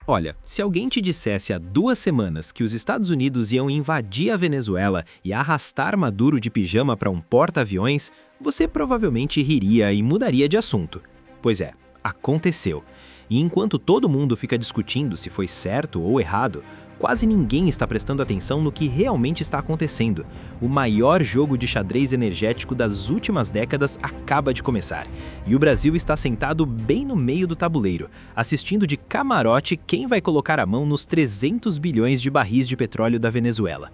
Olha, se alguém te dissesse há 2 semanas que os Estados Unidos iam invadir a Venezuela e arrastar Maduro de pijama para um porta-aviões, você provavelmente riria e mudaria de assunto. Pois é, aconteceu. E enquanto todo mundo fica discutindo se foi certo ou errado, quase ninguém está prestando atenção no que realmente está acontecendo. O maior jogo de xadrez energético das últimas décadas acaba de começar. E o Brasil está sentado bem no meio do tabuleiro, assistindo de camarote quem vai colocar a mão nos 300 bilhões de barris de petróleo da Venezuela.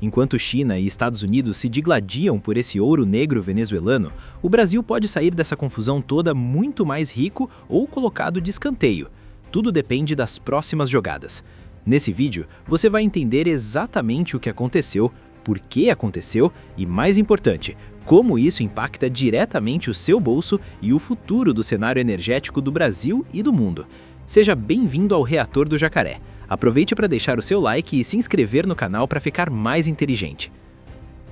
Enquanto China e Estados Unidos se digladiam por esse ouro negro venezuelano, o Brasil pode sair dessa confusão toda muito mais rico ou colocado de escanteio. Tudo depende das próximas jogadas. Nesse vídeo, você vai entender exatamente o que aconteceu, por que aconteceu e, mais importante, como isso impacta diretamente o seu bolso e o futuro do cenário energético do Brasil e do mundo. Seja bem-vindo ao Reator do Jacaré. Aproveite para deixar o seu like e se inscrever no canal para ficar mais inteligente.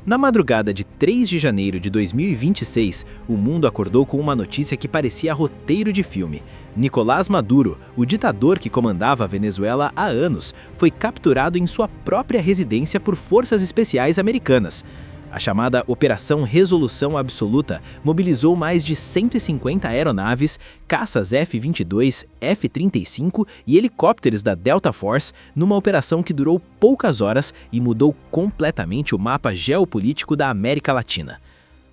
Na madrugada de 3 de janeiro de 2026, o mundo acordou com uma notícia que parecia roteiro de filme. Nicolás Maduro, o ditador que comandava a Venezuela há anos, foi capturado em sua própria residência por forças especiais americanas. A chamada Operação Resolução Absoluta mobilizou mais de 150 aeronaves, caças F-22, F-35 e helicópteros da Delta Force numa operação que durou poucas horas e mudou completamente o mapa geopolítico da América Latina.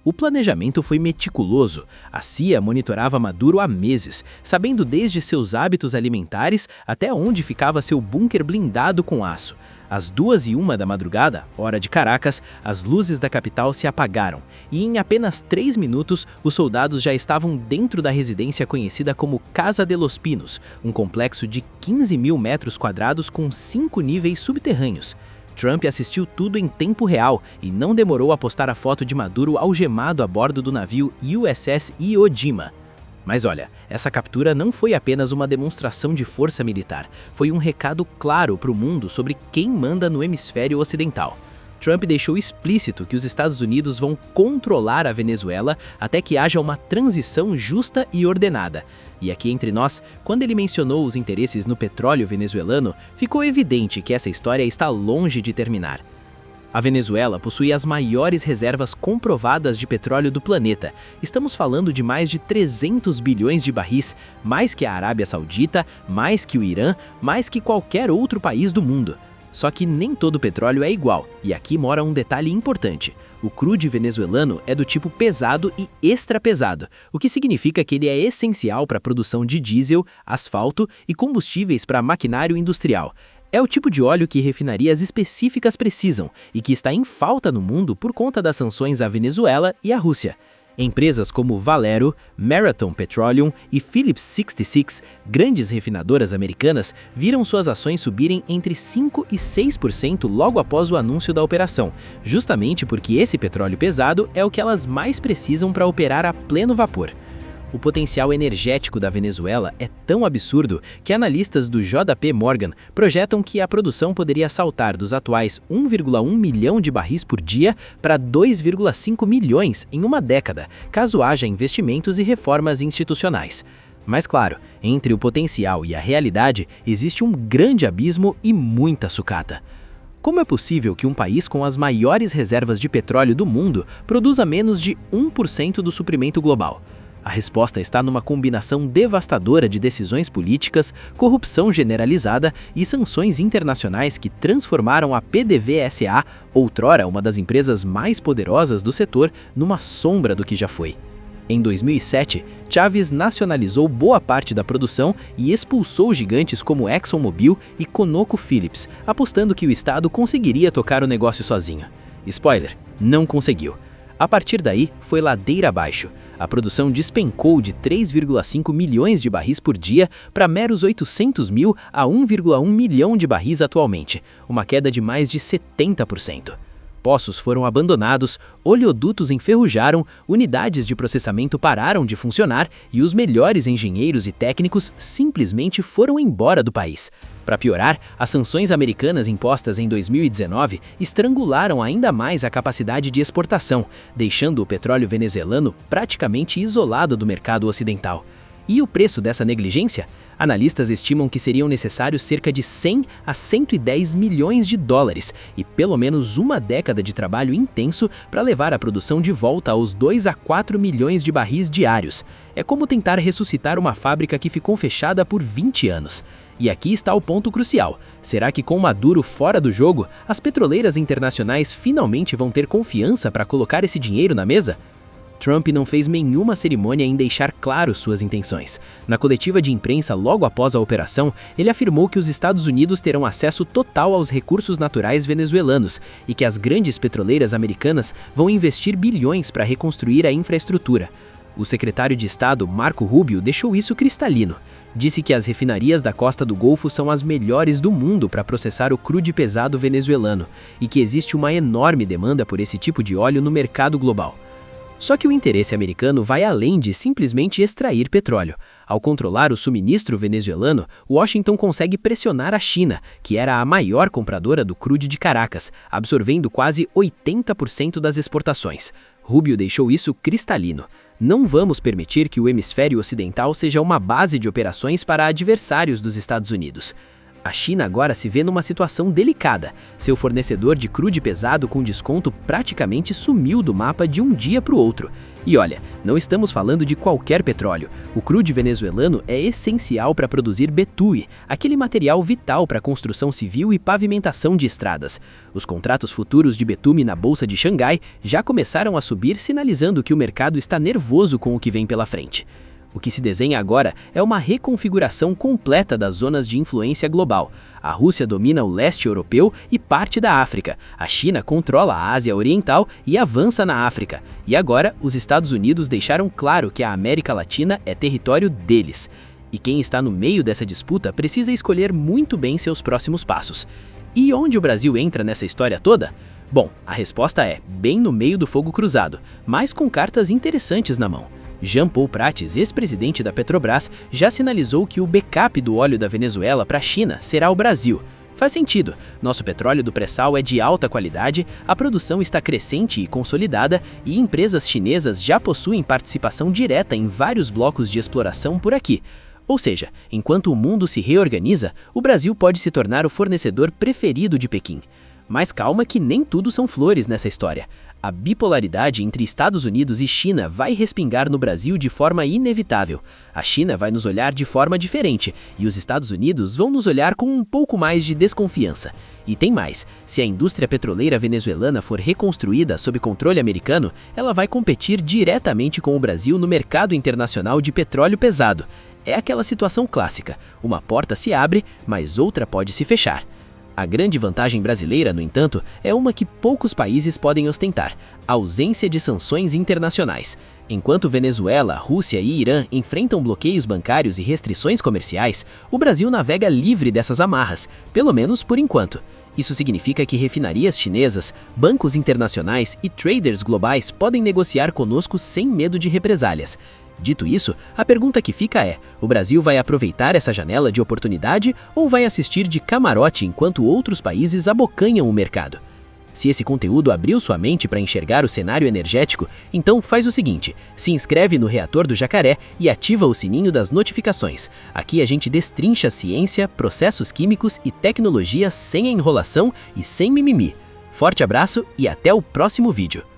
O planejamento foi meticuloso. A CIA monitorava Maduro há meses, sabendo desde seus hábitos alimentares até onde ficava seu bunker blindado com aço. Às 2h01 da madrugada, hora de Caracas, as luzes da capital se apagaram e em apenas 3 minutos os soldados já estavam dentro da residência conhecida como Casa de los Pinos, um complexo de 15 mil metros quadrados com 5 níveis subterrâneos. Trump assistiu tudo em tempo real e não demorou a postar a foto de Maduro algemado a bordo do navio USS Iwo Jima. Mas olha, essa captura não foi apenas uma demonstração de força militar, foi um recado claro para o mundo sobre quem manda no hemisfério ocidental. Trump deixou explícito que os Estados Unidos vão controlar a Venezuela até que haja uma transição justa e ordenada. E aqui entre nós, quando ele mencionou os interesses no petróleo venezuelano, ficou evidente que essa história está longe de terminar. A Venezuela possui as maiores reservas comprovadas de petróleo do planeta. Estamos falando de mais de 300 bilhões de barris, mais que a Arábia Saudita, mais que o Irã, mais que qualquer outro país do mundo. Só que nem todo petróleo é igual, e aqui mora um detalhe importante. O crude venezuelano é do tipo pesado e extra pesado, o que significa que ele é essencial para a produção de diesel, asfalto e combustíveis para maquinário industrial. É o tipo de óleo que refinarias específicas precisam e que está em falta no mundo por conta das sanções à Venezuela e à Rússia. Empresas como Valero, Marathon Petroleum e Phillips 66, grandes refinadoras americanas, viram suas ações subirem entre 5% e 6% logo após o anúncio da operação, justamente porque esse petróleo pesado é o que elas mais precisam para operar a pleno vapor. O potencial energético da Venezuela é tão absurdo que analistas do JP Morgan projetam que a produção poderia saltar dos atuais 1,1 milhão de barris por dia para 2,5 milhões em uma década, caso haja investimentos e reformas institucionais. Mas claro, entre o potencial e a realidade existe um grande abismo e muita sucata. Como é possível que um país com as maiores reservas de petróleo do mundo produza menos de 1% do suprimento global? A resposta está numa combinação devastadora de decisões políticas, corrupção generalizada e sanções internacionais que transformaram a PDVSA, outrora uma das empresas mais poderosas do setor, numa sombra do que já foi. Em 2007, Chávez nacionalizou boa parte da produção e expulsou gigantes como ExxonMobil e ConocoPhillips, apostando que o Estado conseguiria tocar o negócio sozinho. Spoiler, não conseguiu. A partir daí, foi ladeira abaixo. A produção despencou de 3,5 milhões de barris por dia para meros 800 mil a 1,1 milhão de barris atualmente, uma queda de mais de 70%. Poços foram abandonados, oleodutos enferrujaram, unidades de processamento pararam de funcionar e os melhores engenheiros e técnicos simplesmente foram embora do país. Para piorar, as sanções americanas impostas em 2019 estrangularam ainda mais a capacidade de exportação, deixando o petróleo venezuelano praticamente isolado do mercado ocidental. E o preço dessa negligência? Analistas estimam que seriam necessários cerca de 100 a 110 milhões de dólares e pelo menos uma década de trabalho intenso para levar a produção de volta aos 2 a 4 milhões de barris diários. É como tentar ressuscitar uma fábrica que ficou fechada por 20 anos. E aqui está o ponto crucial. Será que com Maduro fora do jogo, as petroleiras internacionais finalmente vão ter confiança para colocar esse dinheiro na mesa? Trump não fez nenhuma cerimônia em deixar claro suas intenções. Na coletiva de imprensa logo após a operação, ele afirmou que os Estados Unidos terão acesso total aos recursos naturais venezuelanos e que as grandes petroleiras americanas vão investir bilhões para reconstruir a infraestrutura. O secretário de Estado, Marco Rubio, deixou isso cristalino. Disse que as refinarias da costa do Golfo são as melhores do mundo para processar o crudo pesado venezuelano e que existe uma enorme demanda por esse tipo de óleo no mercado global. Só que o interesse americano vai além de simplesmente extrair petróleo. Ao controlar o suministro venezuelano, Washington consegue pressionar a China, que era a maior compradora do crudo de Caracas, absorvendo quase 80% das exportações. Rubio deixou isso cristalino. Não vamos permitir que o hemisfério ocidental seja uma base de operações para adversários dos Estados Unidos. A China agora se vê numa situação delicada. Seu fornecedor de crudo pesado com desconto praticamente sumiu do mapa de um dia para o outro. E olha, não estamos falando de qualquer petróleo. O crudo venezuelano é essencial para produzir betume, aquele material vital para a construção civil e pavimentação de estradas. Os contratos futuros de betume na Bolsa de Xangai já começaram a subir, sinalizando que o mercado está nervoso com o que vem pela frente. O que se desenha agora é uma reconfiguração completa das zonas de influência global. A Rússia domina o leste europeu e parte da África. A China controla a Ásia Oriental e avança na África. E agora, os Estados Unidos deixaram claro que a América Latina é território deles. E quem está no meio dessa disputa precisa escolher muito bem seus próximos passos. E onde o Brasil entra nessa história toda? Bom, a resposta é bem no meio do fogo cruzado, mas com cartas interessantes na mão. Jean Paul Prates, ex-presidente da Petrobras, já sinalizou que o backup do óleo da Venezuela para a China será o Brasil. Faz sentido, nosso petróleo do pré-sal é de alta qualidade, a produção está crescente e consolidada e empresas chinesas já possuem participação direta em vários blocos de exploração por aqui. Ou seja, enquanto o mundo se reorganiza, o Brasil pode se tornar o fornecedor preferido de Pequim. Mas calma que nem tudo são flores nessa história. A bipolaridade entre Estados Unidos e China vai respingar no Brasil de forma inevitável. A China vai nos olhar de forma diferente e os Estados Unidos vão nos olhar com um pouco mais de desconfiança. E tem mais, se a indústria petroleira venezuelana for reconstruída sob controle americano, ela vai competir diretamente com o Brasil no mercado internacional de petróleo pesado. É aquela situação clássica, uma porta se abre, mas outra pode se fechar. A grande vantagem brasileira, no entanto, é uma que poucos países podem ostentar: a ausência de sanções internacionais. Enquanto Venezuela, Rússia e Irã enfrentam bloqueios bancários e restrições comerciais, o Brasil navega livre dessas amarras, pelo menos por enquanto. Isso significa que refinarias chinesas, bancos internacionais e traders globais podem negociar conosco sem medo de represálias. Dito isso, a pergunta que fica é: o Brasil vai aproveitar essa janela de oportunidade ou vai assistir de camarote enquanto outros países abocanham o mercado? Se esse conteúdo abriu sua mente para enxergar o cenário energético, então faz o seguinte: se inscreve no Reator do Jacaré e ativa o sininho das notificações. Aqui a gente destrincha ciência, processos químicos e tecnologia sem enrolação e sem mimimi. Forte abraço e até o próximo vídeo.